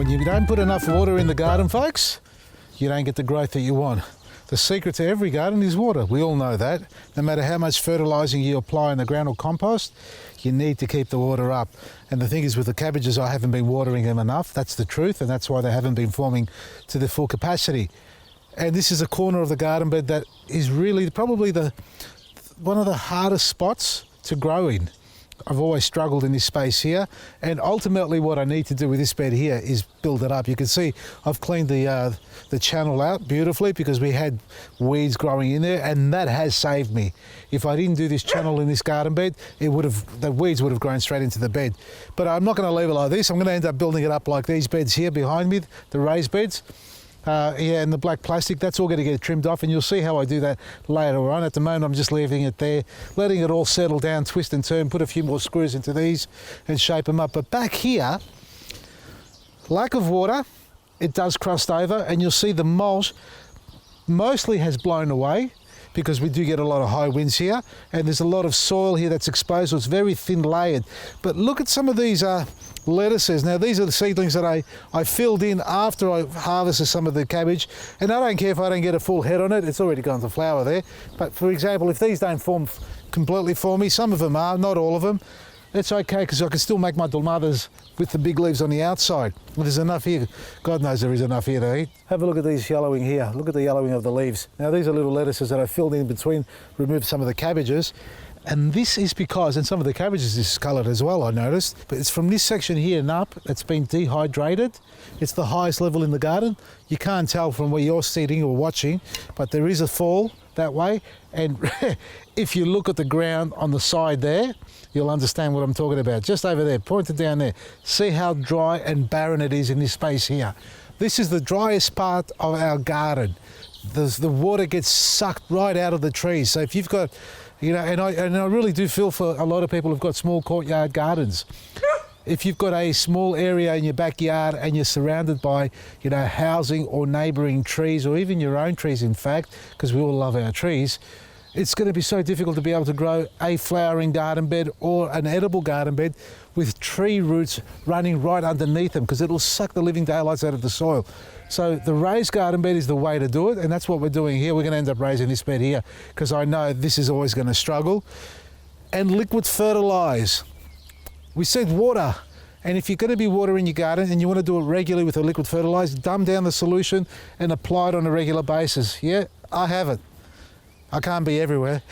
When you don't put enough water in the garden, folks, you don't get the growth that you want. The secret to every garden is water. We all know that. No matter how much fertilising you apply in the ground or compost, you need to keep the water up. And the thing is with the cabbages, I haven't been watering them enough. That's the truth, and that's why they haven't been forming to their full capacity. And this is a corner of the garden bed that is really probably one of the hardest spots to grow in. I've always struggled in this space here, and ultimately what I need to do with this bed here is build it up. You can see I've cleaned the channel out beautifully because we had weeds growing in there, and that has saved me. If I didn't do this channel in this garden bed, the weeds would have grown straight into the bed. But I'm not going to leave it like this. I'm going to end up building it up like these beds here behind me, the raised beds. And the black plastic, that's all going to get trimmed off, and you'll see how I do that later on. At the moment I'm just leaving it there, letting it all settle down, twist and turn, put a few more screws into these and shape them up. But back here, lack of water, it does crust over, and you'll see the mulch mostly has blown away because we do get a lot of high winds here, and there's a lot of soil here that's exposed, so it's very thin layered. But look at some of these lettuces. Now these are the seedlings that I filled in after I harvested some of the cabbage, and I don't care if I don't get a full head on it, it's already gone to flower there. But for example, if these don't form completely for me, some of them are, not all of them, it's okay because I can still make my dolmadas with the big leaves on the outside. Well, there's enough here. God knows there is enough here to eat. Have a look at these yellowing here. Look at the yellowing of the leaves. Now these are little lettuces that I filled in between, removed some of the cabbages. And this is because, and some of the cabbages is coloured as well, I noticed, but it's from this section here and up that's been dehydrated. It's the highest level in the garden. You can't tell from where you're sitting or watching, but there is a fall that way. And if you look at the ground on the side there, you'll understand what I'm talking about. Just over there, pointed down there. See how dry and barren it is in this space here. This is the driest part of our garden. The water gets sucked right out of the trees. So if you've got, you know, and I really do feel for a lot of people who've got small courtyard gardens. If you've got a small area in your backyard and you're surrounded by, you know, housing or neighbouring trees, or even your own trees, in fact, because we all love our trees, it's going to be so difficult to be able to grow a flowering garden bed or an edible garden bed with tree roots running right underneath them, because it'll suck the living daylights out of the soil. So the raised garden bed is the way to do it, and that's what we're doing here. We're going to end up raising this bed here because I know this is always going to struggle. And liquid fertilise. We said water, and if you're going to be watering your garden and you want to do it regularly with a liquid fertiliser, dumb down the solution and apply it on a regular basis. Yeah, I have it. I can't be everywhere.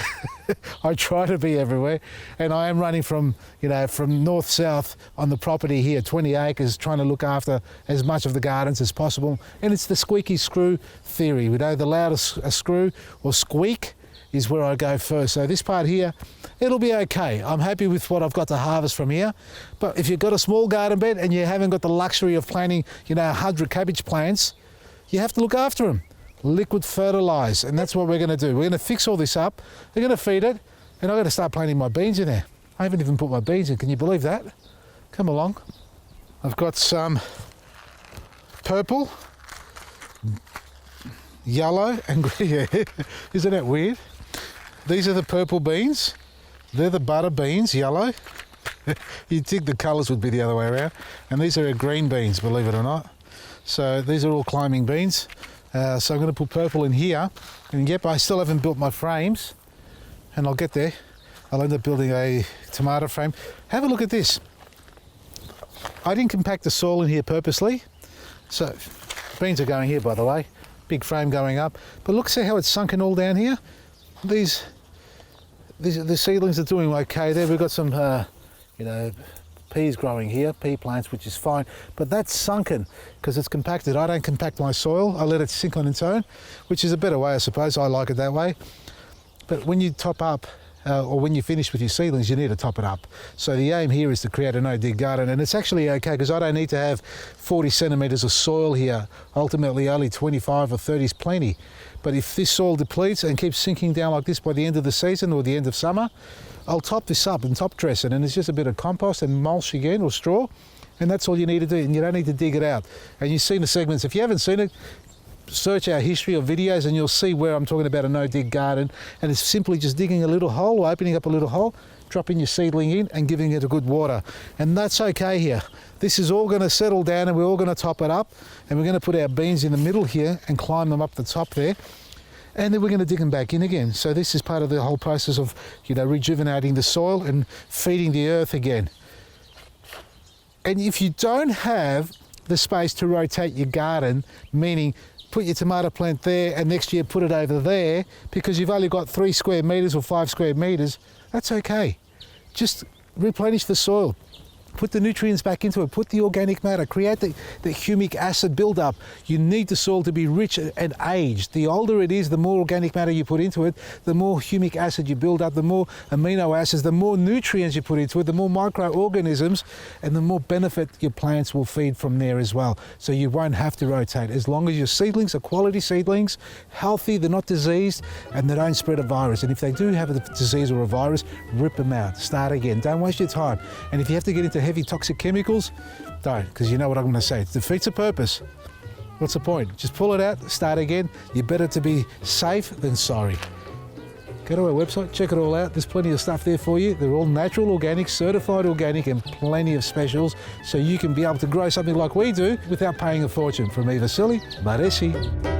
I try to be everywhere, and I am running from north-south on the property here, 20 acres, trying to look after as much of the gardens as possible. And it's the squeaky screw theory. You know, the loudest a screw or squeak is where I go first. So this part here, it'll be okay. I'm happy with what I've got to harvest from here. But if you've got a small garden bed and you haven't got the luxury of planting, 100 cabbage plants, you have to look after them. Liquid fertilise, and that's what we're going to do. We're going to fix all this up, we're going to feed it, and I've got to start planting my beans in there. I haven't even put my beans in, can you believe that? Come along. I've got some purple, yellow and green. Isn't that weird? These are the purple beans. They're the butter beans, yellow. You'd think the colours would be the other way around. And these are green beans, believe it or not. So these are all climbing beans. So I'm going to put purple in here, and yep, I still haven't built my frames, and I'll get there. I'll end up building a tomato frame. Have a look at this. I didn't compact the soil in here purposely. So beans are going here, by the way. Big frame going up. But look, see how it's sunken all down here? The seedlings are doing okay there. We've got some, peas growing here, pea plants, which is fine, but that's sunken because it's compacted. I don't compact my soil, I let it sink on its own, which is a better way, I suppose. I like it that way. But when you top up, or when you finish with your seedlings, you need to top it up. So the aim here is to create a no-dig garden, and it's actually okay because I don't need to have 40 centimetres of soil here. Ultimately, only 25 or 30 is plenty. But if this soil depletes and keeps sinking down like this by the end of the season or the end of summer, I'll top this up and top dress it, and it's just a bit of compost and mulch again, or straw, and that's all you need to do, and you don't need to dig it out. And you've seen the segments. If you haven't seen it, search our history of videos and you'll see where I'm talking about a no-dig garden, and it's simply just digging a little hole or opening up a little hole, dropping your seedling in and giving it a good water. And that's okay here. This is all going to settle down and we're all going to top it up, and we're going to put our beans in the middle here and climb them up the top there. And then we're going to dig them back in again. So this is part of the whole process of, rejuvenating the soil and feeding the earth again. And if you don't have the space to rotate your garden, meaning put your tomato plant there and next year put it over there because you've only got 3 square meters or 5 square meters, that's okay. Just replenish the soil. Put the nutrients back into it, put the organic matter, create the humic acid buildup. You need the soil to be rich and aged. The older it is, the more organic matter you put into it, the more humic acid you build up, the more amino acids, the more nutrients you put into it, the more microorganisms, and the more benefit your plants will feed from there as well. So you won't have to rotate. As long as your seedlings are quality seedlings, healthy, they're not diseased, and they don't spread a virus. And if they do have a disease or a virus, rip them out, start again. Don't waste your time. And if you have to get into heavy toxic chemicals, don't, because you know what I'm going to say. It defeats the purpose. What's the point? Just pull it out, start again. You're better to be safe than sorry. Go to our website, check it all out. There's plenty of stuff there for you. They're all natural, organic, certified organic, and plenty of specials, so you can be able to grow something like we do without paying a fortune. From me, Vasily Baresi.